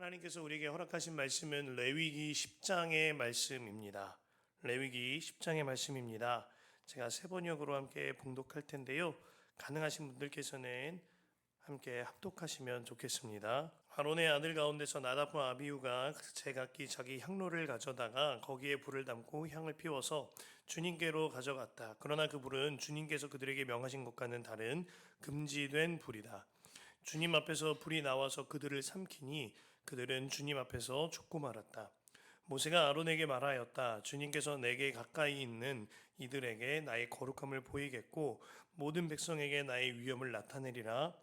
하나님께서 우리에게 허락하신 말씀은 레위기 10장의 말씀입니다. 레위기 10장의 말씀입니다. 제가 세 번역으로 함께 봉독할 텐데요. 가능하신 분들께서는 함께 합독하시면 좋겠습니다. 아론의 아들 가운데서 나답과 아비후가 제각기 자기 향로를 가져다가 거기에 불을 담고 향을 피워서 주님께로 가져갔다. 그러나 그 불은 주님께서 그들에게 명하신 것과는 다른 금지된 불이다. 주님 앞에서 불이 나와서 그들을 삼키니 그들은 주님 앞에서 죽고 말았다. 모세가 아론에게 말하였다. 주님께서 내게 가까이 있는 이들에게 나의 거룩함을 보이겠고 모든 백성에게 나의 위엄을 나타내리라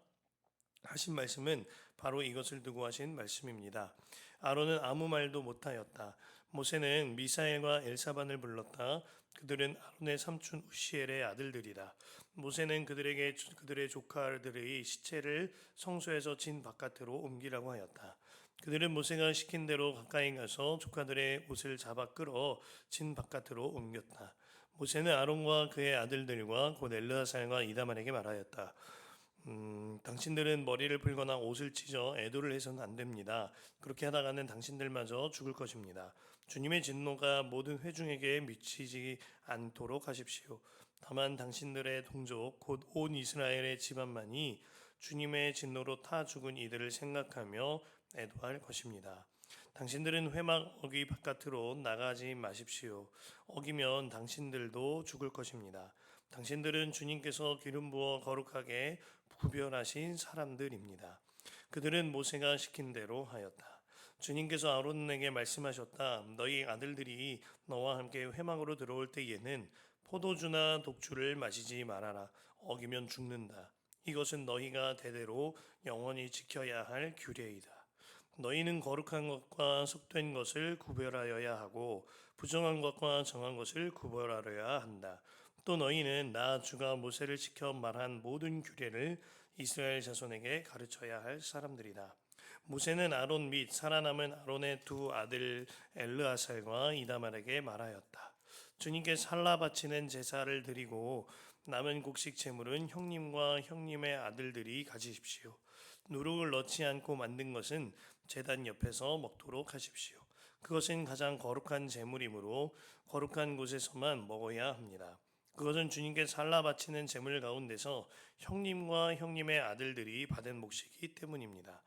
하신 말씀은 바로 이것을 두고 하신 말씀입니다. 아론은 아무 말도 못하였다. 모세는 미사엘과 엘사반을 불렀다. 그들은 아론의 삼촌 우시엘의 아들들이다. 모세는 그들에게 그들의 조카들의 시체를 성소에서 진 바깥으로 옮기라고 하였다. 그들은 모세가 시킨 대로 가까이 가서 조카들의 옷을 잡아 끌어 진 바깥으로 옮겼다. 모세는 아론과 그의 아들들과 곧 엘르아살과 이다말에게 말하였다. 당신들은 머리를 풀거나 옷을 찢어 애도를 해서는 안 됩니다. 그렇게 하다가는 당신들마저 죽을 것입니다. 주님의 진노가 모든 회중에게 미치지 않도록 하십시오. 다만 당신들의 동족 곧 온 이스라엘의 집안만이 주님의 진노로 타 죽은 이들을 생각하며 애도할 것입니다. 당신들은 회막 어귀 바깥으로 나가지 마십시오. 어기면 당신들도 죽을 것입니다. 당신들은 주님께서 기름 부어 거룩하게 구별하신 사람들입니다. 그들은 모세가 시킨 대로 하였다. 주님께서 아론에게 말씀하셨다. 너희 아들들이 너와 함께 회막으로 들어올 때에는 포도주나 독주를 마시지 말아라. 어기면 죽는다. 이것은 너희가 대대로 영원히 지켜야 할 규례이다. 너희는 거룩한 것과 속된 것을 구별하여야 하고 부정한 것과 정한 것을 구별하여야 한다. 또 너희는 나 주가 모세를 시켜 말한 모든 규례를 이스라엘 자손에게 가르쳐야 할 사람들이다. 모세는 아론 및 살아남은 아론의 두 아들 엘르아살과 이다말에게 말하였다. 주님께 살라 바치는 제사를 드리고 남은 곡식 제물은 형님과 형님의 아들들이 가지십시오. 누룩을 넣지 않고 만든 것은 제단 옆에서 먹도록 하십시오. 그것은 가장 거룩한 제물이므로 거룩한 곳에서만 먹어야 합니다. 그것은 주님께 살라 바치는 제물 가운데서 형님과 형님의 아들들이 받은 몫이기 때문입니다.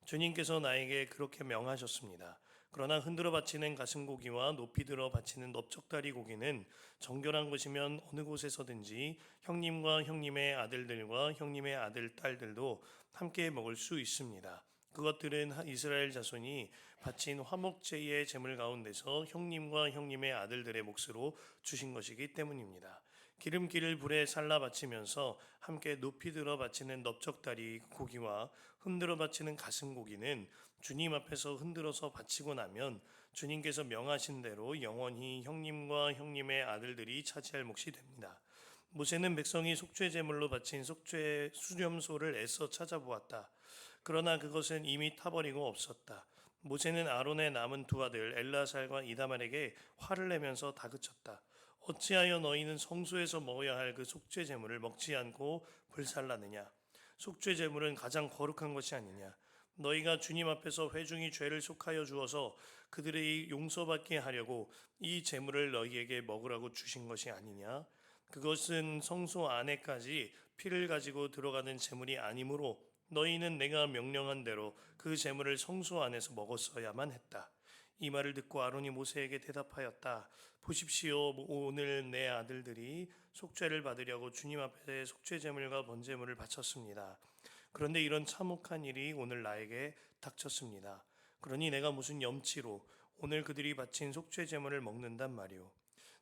주님께서 나에게 그렇게 명하셨습니다. 그러나 흔들어 바치는 가슴고기와 높이 들어 바치는 넓적다리 고기는 정결한 곳이면 어느 곳에서든지 형님과 형님의 아들들과 형님의 아들 딸들도 함께 먹을 수 있습니다. 그것들은 이스라엘 자손이 바친 화목제의 제물 가운데서 형님과 형님의 아들들의 몫으로 주신 것이기 때문입니다. 기름기를 불에 살라 바치면서 함께 높이 들어 바치는 넓적다리 고기와 흔들어 바치는 가슴 고기는 주님 앞에서 흔들어서 바치고 나면 주님께서 명하신 대로 영원히 형님과 형님의 아들들이 차지할 몫이 됩니다. 모세는 백성이 속죄 제물로 바친 속죄 수렴소를 애써 찾아보았다. 그러나 그것은 이미 타버리고 없었다. 모세는 아론의 남은 두 아들 엘르아살과 이다말에게 화를 내면서 다그쳤다. 어찌하여 너희는 성소에서 먹어야 할 그 속죄 제물을 먹지 않고 불살라느냐? 속죄 제물은 가장 거룩한 것이 아니냐? 너희가 주님 앞에서 회중이 죄를 속하여 주어서 그들의 용서받게 하려고 이 제물을 너희에게 먹으라고 주신 것이 아니냐? 그것은 성소 안에까지 피를 가지고 들어가는 제물이 아니므로 너희는 내가 명령한 대로 그 제물을 성소 안에서 먹었어야만 했다. 이 말을 듣고 아론이 모세에게 대답하였다. 보십시오, 오늘 내 아들들이 속죄를 받으려고 주님 앞에 속죄 제물과 번제물을 바쳤습니다. 그런데 이런 참혹한 일이 오늘 나에게 닥쳤습니다. 그러니 내가 무슨 염치로 오늘 그들이 바친 속죄 제물을 먹는단 말이오.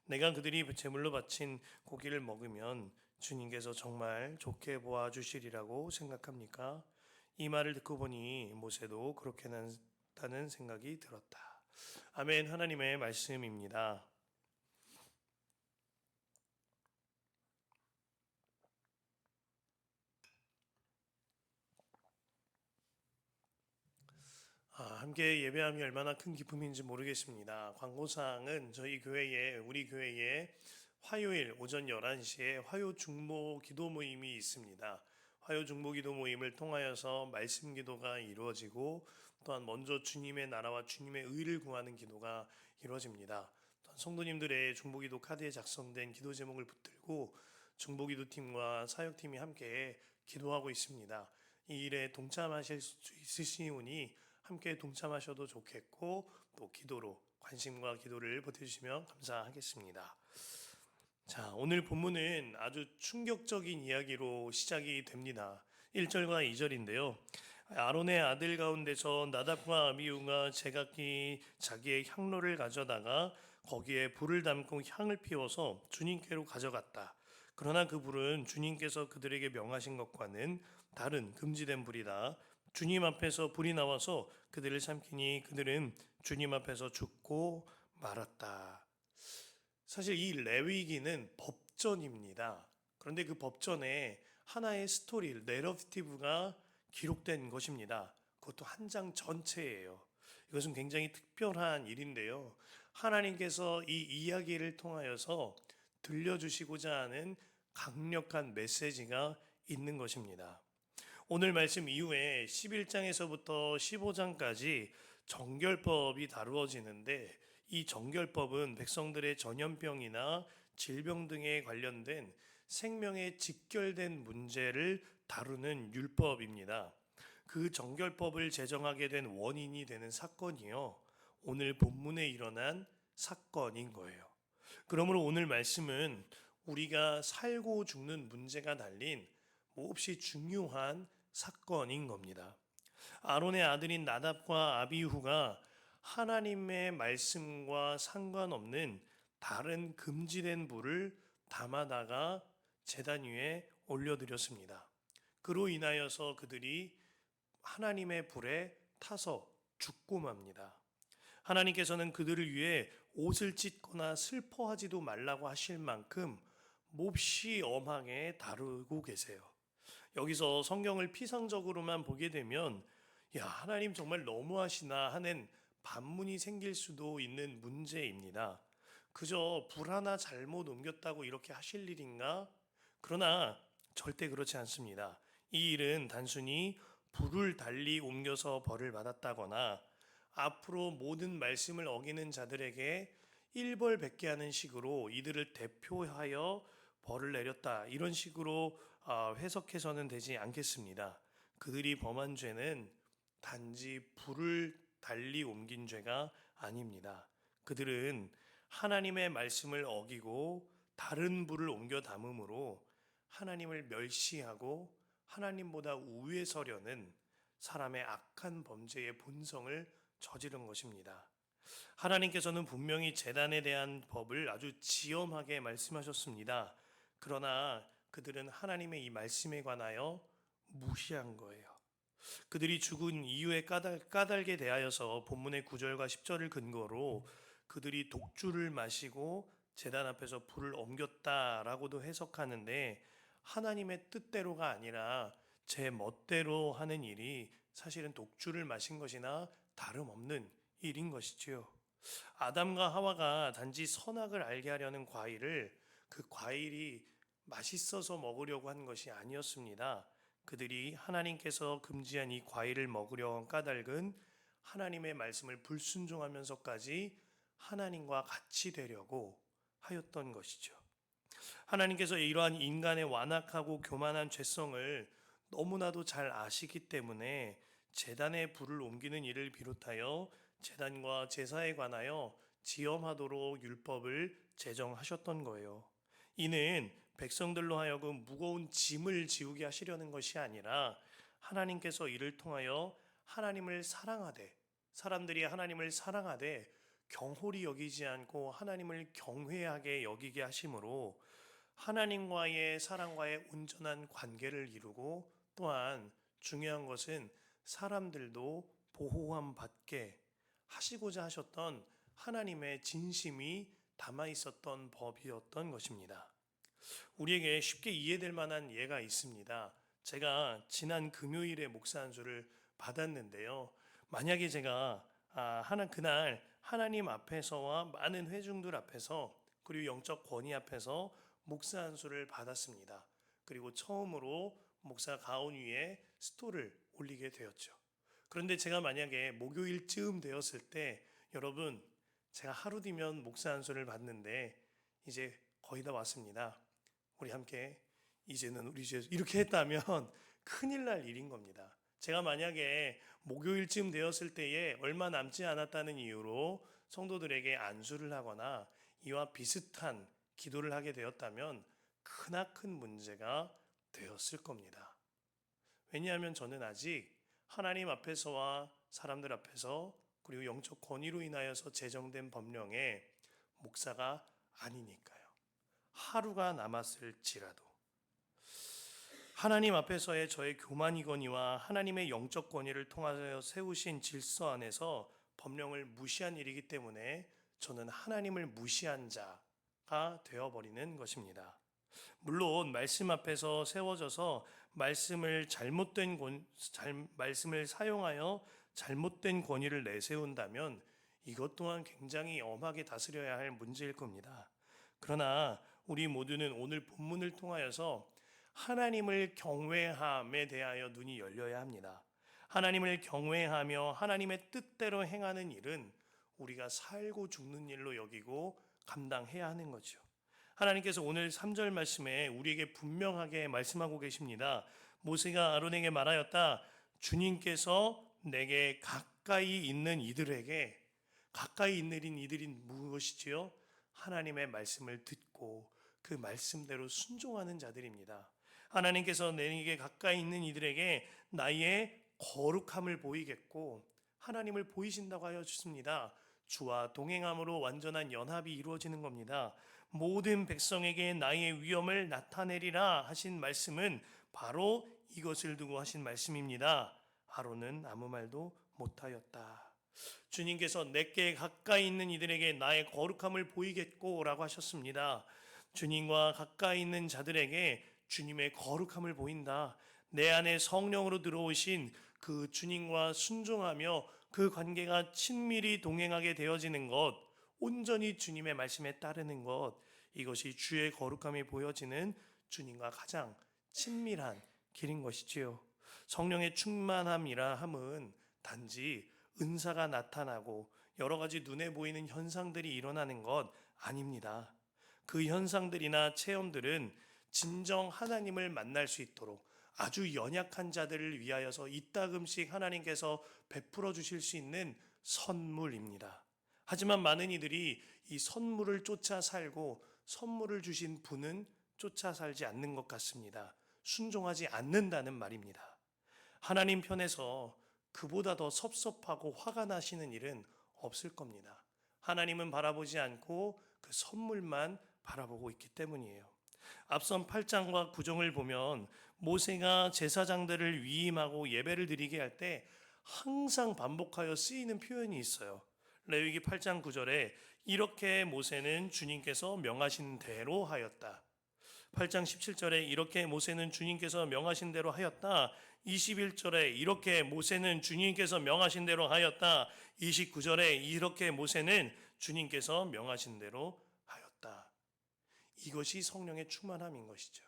내가 그들이 제물로 바친 고기를 먹으면 주님께서 정말 좋게 보아 주시리라고 생각합니까? 이 말을 듣고 보니 모세도 그렇게 한다는 생각이 들었다. 아멘. 하나님의 말씀입니다. 함께 예배함이 얼마나 큰 기쁨인지 모르겠습니다. 광고사항은 우리 교회에 화요일 오전 11시에 화요 중보 기도 모임이 있습니다. 화요 중보기도 모임을 통하여서 말씀 기도가 이루어지고 또한 먼저 주님의 나라와 주님의 의를 구하는 기도가 이루어집니다. 또한 성도님들의 중보기도 카드에 작성된 기도 제목을 붙들고 중보기도팀과 사역팀이 함께 기도하고 있습니다. 이 일에 동참하실 수 있으시니 함께 동참하셔도 좋겠고 또 기도로 관심과 기도를 보태주시면 감사하겠습니다. 자, 오늘 본문은 아주 충격적인 이야기로 시작이 됩니다. 1절과 2절인데요. 아론의 아들 가운데서 나답과 아비후가 제각기 자기의 향로를 가져다가 거기에 불을 담고 향을 피워서 주님께로 가져갔다. 그러나 그 불은 주님께서 그들에게 명하신 것과는 다른 금지된 불이다. 주님 앞에서 불이 나와서 그들을 삼키니 그들은 주님 앞에서 죽고 말았다. 사실 이 레위기는 법전입니다. 그런데 그 법전에 하나의 스토리, 내러티브가 기록된 것입니다. 그것도 한 장 전체예요. 이것은 굉장히 특별한 일인데요. 하나님께서 이 이야기를 통하여서 들려주시고자 하는 강력한 메시지가 있는 것입니다. 오늘 말씀 이후에 11장에서부터 15장까지 정결법이 다루어지는데 이 정결법은 백성들의 전염병이나 질병 등에 관련된 생명에 직결된 문제를 다루는 율법입니다. 그 정결법을 제정하게 된 원인이 되는 사건이요. 오늘 본문에 일어난 사건인 거예요. 그러므로 오늘 말씀은 우리가 살고 죽는 문제가 달린 몹시 중요한 사건인 겁니다. 아론의 아들인 나답과 아비후가 하나님의 말씀과 상관없는 다른 금지된 불을 담아다가 제단 위에 올려드렸습니다. 그로 인하여서 그들이 하나님의 불에 타서 죽고 맙니다. 하나님께서는 그들을 위해 옷을 찢거나 슬퍼하지도 말라고 하실 만큼 몹시 엄하게 다루고 계세요. 여기서 성경을 피상적으로만 보게 되면 야, 하나님 정말 너무하시나 하는 반문이 생길 수도 있는 문제입니다. 그저 불 하나 잘못 옮겼다고 이렇게 하실 일인가? 그러나 절대 그렇지 않습니다. 이 일은 단순히 불을 달리 옮겨서 벌을 받았다거나 앞으로 모든 말씀을 어기는 자들에게 일벌백계 하는 식으로 이들을 대표하여 벌을 내렸다. 이런 식으로 해석해서는 되지 않겠습니다. 그들이 범한 죄는 단지 불을 달리 옮긴 죄가 아닙니다. 그들은 하나님의 말씀을 어기고 다른 불을 옮겨 담음으로 하나님을 멸시하고 하나님보다 우위에 서려는 사람의 악한 범죄의 본성을 저지른 것입니다. 하나님께서는 분명히 제단에 대한 법을 아주 지엄하게 말씀하셨습니다. 그러나 그들은 하나님의 이 말씀에 관하여 무시한 거예요. 그들이 죽은 이유에 까닭에 대하여서 본문의 9절과 10절을 근거로 그들이 독주를 마시고 제단 앞에서 불을 옮겼다라고도 해석하는데 하나님의 뜻대로가 아니라 제 멋대로 하는 일이 사실은 독주를 마신 것이나 다름없는 일인 것이지요. 아담과 하와가 단지 선악을 알게 하려는 과일을 그 과일이 맛있어서 먹으려고 한 것이 아니었습니다. 그들이 하나님께서 금지한 이 과일을 먹으려 한 까닭은 하나님의 말씀을 불순종하면서까지 하나님과 같이 되려고 하였던 것이죠. 하나님께서 이러한 인간의 완악하고 교만한 죄성을 너무나도 잘 아시기 때문에 제단에 불을 옮기는 일을 비롯하여 제단과 제사에 관하여 지엄하도록 율법을 제정하셨던 거예요. 이는 백성들로 하여금 무거운 짐을 지우게 하시려는 것이 아니라 하나님께서 이를 통하여 하나님을 사랑하되 사람들이 하나님을 사랑하되 경홀히 여기지 않고 하나님을 경외하게 여기게 하심으로 하나님과의 사랑과의 온전한 관계를 이루고 또한 중요한 것은 사람들도 보호함 받게 하시고자 하셨던 하나님의 진심이 담아 있었던 법이었던 것입니다. 우리에게 쉽게 이해될 만한 예가 있습니다. 제가 지난 금요일에 목사 안수를 받았는데요. 만약에 제가 그날 하나님 앞에서와 많은 회중들 앞에서 그리고 영적 권위 앞에서 목사 안수를 받았습니다. 그리고 처음으로 목사 가운 위에 스토를 올리게 되었죠. 그런데 제가 만약에 목요일쯤 되었을 때 여러분 제가 하루 뒤면 목사 안수를 받는데 이제 거의 다 왔습니다. 우리 함께 이제는 우리 주 이렇게 했다면 큰일 날 일인 겁니다. 제가 만약에 목요일쯤 되었을 때에 얼마 남지 않았다는 이유로 성도들에게 안수를 하거나 이와 비슷한 기도를 하게 되었다면 크나큰 문제가 되었을 겁니다. 왜냐하면 저는 아직 하나님 앞에서와 사람들 앞에서 그리고 영적 권위로 인하여서 제정된 법령에 목사가 아니니까요. 하루가 남았을지라도 하나님 앞에서의 저의 교만이거니와 하나님의 영적 권위를 통하여 세우신 질서 안에서 법령을 무시한 일이기 때문에 저는 하나님을 무시한 자가 되어버리는 것입니다. 물론 말씀 앞에서 세워져서 말씀을 말씀을 사용하여 잘못된 권위를 내세운다면 이것 또한 굉장히 엄하게 다스려야 할 문제일 겁니다. 그러나 우리 모두는 오늘 본문을 통하여서 하나님을 경외함에 대하여 눈이 열려야 합니다. 하나님을 경외하며 하나님의 뜻대로 행하는 일은 우리가 살고 죽는 일로 여기고 감당해야 하는 거죠. 하나님께서 오늘 3절 말씀에 우리에게 분명하게 말씀하고 계십니다. 모세가 아론에게 말하였다. 주님께서 내게 가까이 있는 이들에게 가까이 있는 이들이 무엇이지요? 하나님의 말씀을 듣고 그 말씀대로 순종하는 자들입니다. 하나님께서 내게 가까이 있는 이들에게 나의 거룩함을 보이겠고 하나님을 보이신다고 하여 주십니다. 주와 동행함으로 완전한 연합이 이루어지는 겁니다. 모든 백성에게 나의 위엄을 나타내리라 하신 말씀은 바로 이것을 두고 하신 말씀입니다. 아론은 아무 말도 못하였다. 주님께서 내게 가까이 있는 이들에게 나의 거룩함을 보이겠고 라고 하셨습니다. 주님과 가까이 있는 자들에게 주님의 거룩함을 보인다. 내 안에 성령으로 들어오신 그 주님과 순종하며 그 관계가 친밀히 동행하게 되어지는 것, 온전히 주님의 말씀에 따르는 것, 이것이 주의 거룩함이 보여지는 주님과 가장 친밀한 길인 것이지요. 성령의 충만함이라 함은 단지 은사가 나타나고 여러 가지 눈에 보이는 현상들이 일어나는 것 아닙니다. 그 현상들이나 체험들은 진정 하나님을 만날 수 있도록 아주 연약한 자들을 위하여서 이따금씩 하나님께서 베풀어 주실 수 있는 선물입니다. 하지만 많은 이들이 이 선물을 쫓아 살고 선물을 주신 분은 쫓아 살지 않는 것 같습니다. 순종하지 않는다는 말입니다. 하나님 편에서 그보다 더 섭섭하고 화가 나시는 일은 없을 겁니다. 하나님은 바라보지 않고 그 선물만 바라보고 있기 때문이에요. 앞선 8장과 9장을 보면 모세가 제사장들을 위임하고 예배를 드리게 할 때 항상 반복하여 쓰이는 표현이 있어요. 레위기 8장 9절에 이렇게 모세는 주님께서 명하신 대로 하였다. 8장 17절에 이렇게 모세는 주님께서 명하신 대로 하였다. 21절에 이렇게 모세는 주님께서 명하신 대로 하였다. 29절에 이렇게 모세는 주님께서 명하신 대로 하였다. 이것이 성령의 충만함인 것이죠.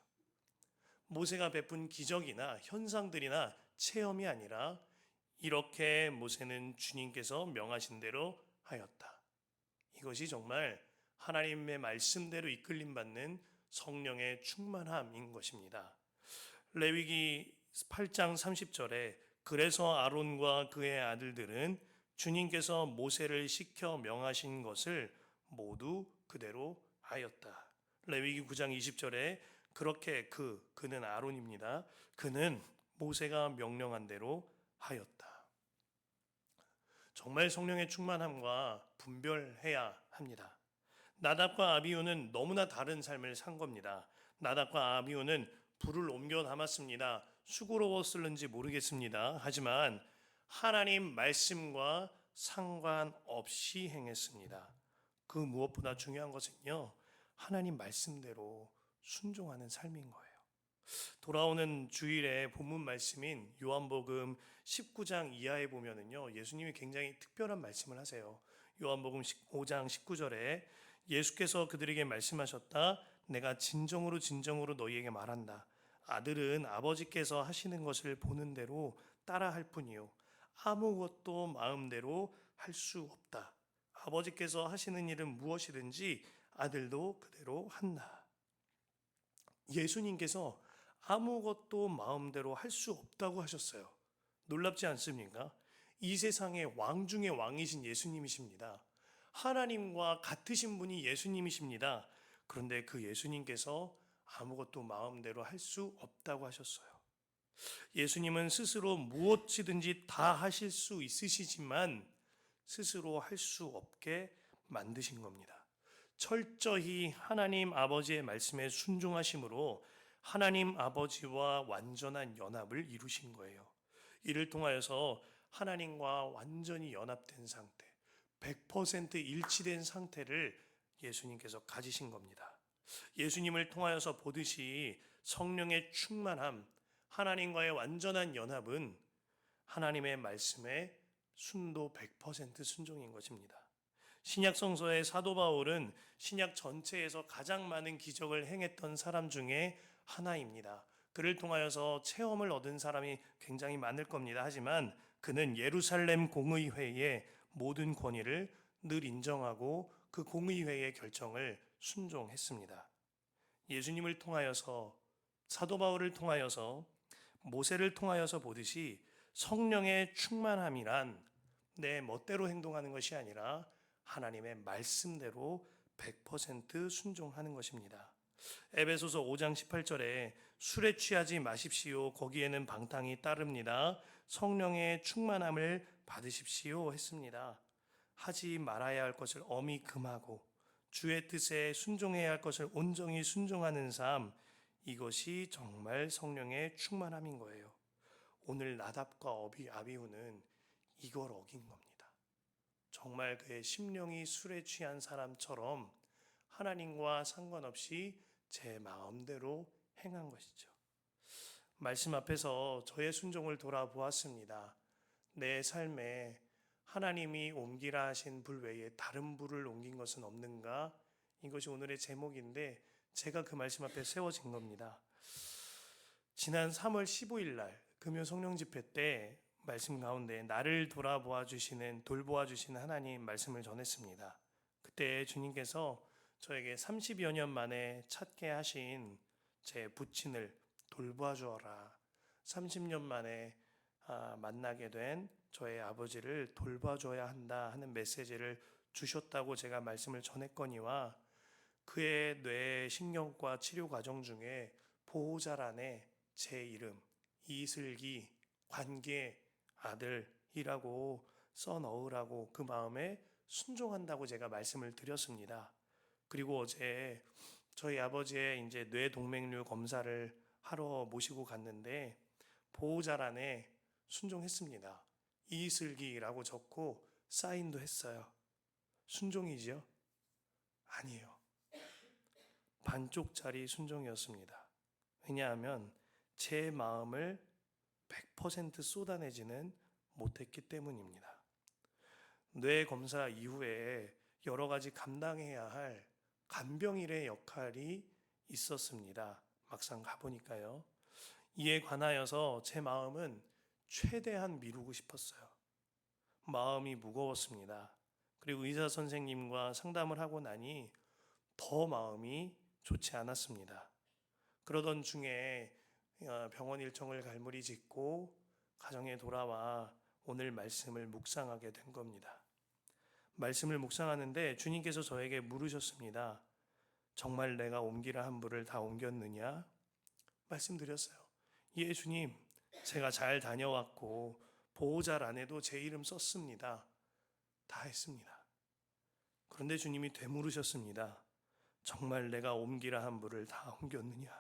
모세가 베푼 기적이나 현상들이나 체험이 아니라 이렇게 모세는 주님께서 명하신 대로 하였다. 이것이 정말 하나님의 말씀대로 이끌림 받는 성령의 충만함인 것입니다. 레위기 8장 30절에 그래서 아론과 그의 아들들은 주님께서 모세를 시켜 명하신 것을 모두 그대로 하였다. 레위기 9장 20절에 그렇게 그는 아론입니다. 그는 모세가 명령한 대로 하였다. 정말 성령의 충만함과 분별해야 합니다. 나답과 아비후는 너무나 다른 삶을 산 겁니다. 나답과 아비후는 불을 옮겨 담았습니다. 수고로웠을는지 모르겠습니다. 하지만 하나님 말씀과 상관없이 행했습니다. 그 무엇보다 중요한 것은요, 하나님 말씀대로 순종하는 삶인 거예요. 돌아오는 주일에 본문 말씀인 요한복음 19장 이하에 보면은요, 예수님이 굉장히 특별한 말씀을 하세요. 요한복음 5장 19절에 예수께서 그들에게 말씀하셨다. 내가 진정으로 진정으로 너희에게 말한다. 아들은 아버지께서 하시는 것을 보는 대로 따라할 뿐이요 아무것도 마음대로 할 수 없다. 아버지께서 하시는 일은 무엇이든지 아들도 그대로 한다. 예수님께서 아무것도 마음대로 할 수 없다고 하셨어요. 놀랍지 않습니까? 이 세상의 왕 중의 왕이신 예수님이십니다. 하나님과 같으신 분이 예수님이십니다. 그런데 그 예수님께서 아무것도 마음대로 할 수 없다고 하셨어요. 예수님은 스스로 무엇이든지 다 하실 수 있으시지만 스스로 할 수 없게 만드신 겁니다. 철저히 하나님 아버지의 말씀에 순종하심으로 하나님 아버지와 완전한 연합을 이루신 거예요. 이를 통하여서 하나님과 완전히 연합된 상태, 100% 일치된 상태를 예수님께서 가지신 겁니다. 예수님을 통하여서 보듯이 성령의 충만함, 하나님과의 완전한 연합은 하나님의 말씀에 순도 100% 순종인 것입니다. 신약 성서의 사도 바울은 신약 전체에서 가장 많은 기적을 행했던 사람 중에 하나입니다. 그를 통하여서 체험을 얻은 사람이 굉장히 많을 겁니다. 하지만 그는 예루살렘 공의회의 모든 권위를 늘 인정하고 그 공의회의 결정을 순종했습니다. 예수님을 통하여서 사도 바울을 통하여서 모세를 통하여서 보듯이 성령의 충만함이란 내 멋대로 행동하는 것이 아니라 하나님의 말씀대로 100% 순종하는 것입니다. 에베소서 5장 18절에 술에 취하지 마십시오. 거기에는 방탕이 따릅니다. 성령의 충만함을 받으십시오 했습니다. 하지 말아야 할 것을 엄히 금하고 주의 뜻에 순종해야 할 것을 온전히 순종하는 삶, 이것이 정말 성령의 충만함인 거예요. 오늘 나답과 아비후는 이걸 어긴 겁니다. 정말 그의 심령이 술에 취한 사람처럼 하나님과 상관없이 제 마음대로 행한 것이죠. 말씀 앞에서 저의 순종을 돌아보았습니다. 내 삶에 하나님이 옮기라 하신 불 외에 다른 불을 옮긴 것은 없는가? 이것이 오늘의 제목인데 제가 그 말씀 앞에 세워진 겁니다. 지난 3월 15일 날 금요 성령 집회 때 말씀 가운데 나를 돌보아 주시는 하나님 말씀을 전했습니다. 그때 주님께서 저에게 30여 년 만에 찾게 하신 제 부친을 돌보아 주어라. 30년 만에 만나게 된 저의 아버지를 돌봐줘야 한다 하는 메시지를 주셨다고 제가 말씀을 전했거니와 그의 뇌 신경과 치료 과정 중에 보호자란에 제 이름 이슬기 관계 아들이라고 써 넣으라고 그 마음에 순종한다고 제가 말씀을 드렸습니다. 그리고 어제 저희 아버지의 이제 뇌 동맥류 검사를 하러 모시고 갔는데 보호자란에 순종했습니다. 이슬기라고 적고 사인도 했어요. 순종이죠? 아니에요. 반쪽짜리 순종이었습니다. 왜냐하면 제 마음을 100% 쏟아내지는 못했기 때문입니다. 뇌 검사 이후에 여러 가지 감당해야 할 간병인의 역할이 있었습니다. 막상 가보니까요. 이에 관하여서 제 마음은 최대한 미루고 싶었어요. 마음이 무거웠습니다. 그리고 의사 선생님과 상담을 하고 나니 더 마음이 좋지 않았습니다. 그러던 중에 병원 일정을 갈무리 짓고 가정에 돌아와 오늘 말씀을 묵상하게 된 겁니다. 말씀을 묵상하는데 주님께서 저에게 물으셨습니다. 정말 내가 옮기라 한 불을 다 옮겼느냐? 말씀드렸어요. 예, 주님, 제가 잘 다녀왔고 보호자란에도 제 이름 썼습니다. 다 했습니다. 그런데 주님이 되물으셨습니다. 정말 내가 옮기라 한 불을 다 옮겼느냐?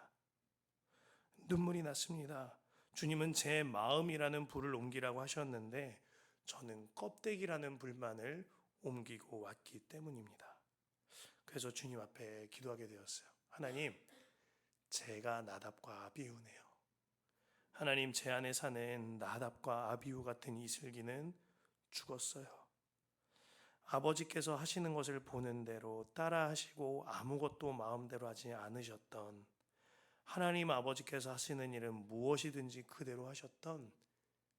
눈물이 났습니다. 주님은 제 마음이라는 불을 옮기라고 하셨는데 저는 껍데기라는 불만을 옮기고 왔기 때문입니다. 그래서 주님 앞에 기도하게 되었어요. 하나님, 제가 나답과 아비후네요. 하나님, 제 안에 사는 나답과 아비후 같은 이슬기는 죽었어요. 아버지께서 하시는 것을 보는 대로 따라 하시고 아무것도 마음대로 하지 않으셨던 하나님 아버지께서 하시는 일은 무엇이든지 그대로 하셨던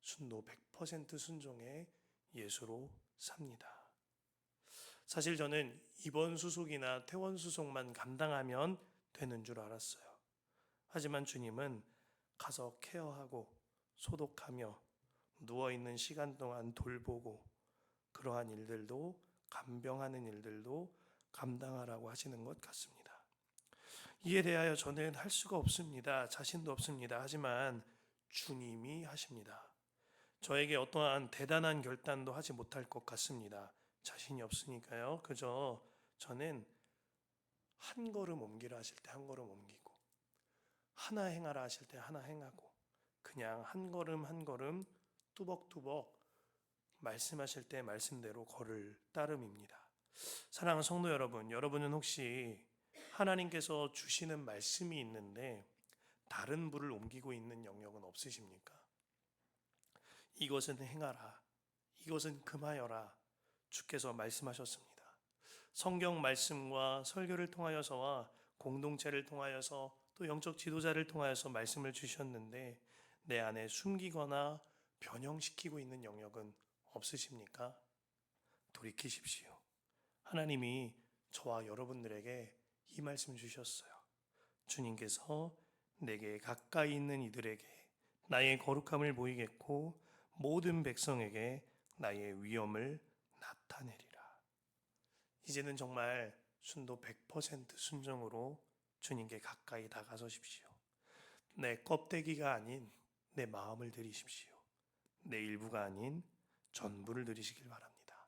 순도 100% 순종의 예수로 삽니다. 사실 저는 입원 수속이나 퇴원 수속만 감당하면 되는 줄 알았어요. 하지만 주님은 가서 케어하고 소독하며 누워있는 시간 동안 돌보고 그러한 일들도 간병하는 일들도 감당하라고 하시는 것 같습니다. 이에 대하여 저는 할 수가 없습니다. 자신도 없습니다. 하지만 주님이 하십니다. 저에게 어떠한 대단한 결단도 하지 못할 것 같습니다. 자신이 없으니까요. 그저 저는 한 걸음 옮기라 하실 때 한 걸음 옮기고 하나 행하라 하실 때 하나 행하고 그냥 한 걸음 한 걸음 뚜벅뚜벅 말씀하실 때 말씀대로 걸을 따름입니다. 사랑하는 성도 여러분, 여러분은 혹시 하나님께서 주시는 말씀이 있는데 다른 불을 옮기고 있는 영역은 없으십니까? 이것은 행하라, 이것은 금하여라 주께서 말씀하셨습니다. 성경 말씀과 설교를 통하여서와 공동체를 통하여서 또 영적 지도자를 통하여서 말씀을 주셨는데 내 안에 숨기거나 변형시키고 있는 영역은 없으십니까? 돌이키십시오. 하나님이 저와 여러분들에게 이 말씀 주셨어요. 주님께서 내게 가까이 있는 이들에게 나의 거룩함을 보이겠고 모든 백성에게 나의 위엄을 나타내리라. 이제는 정말 순도 100% 순종으로 주님께 가까이 다가서십시오. 내 껍데기가 아닌 내 마음을 드리십시오. 내 일부가 아닌 전부를 드리시길 바랍니다.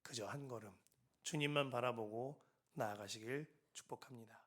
그저 한 걸음 주님만 바라보고 나아가시길 축복합니다.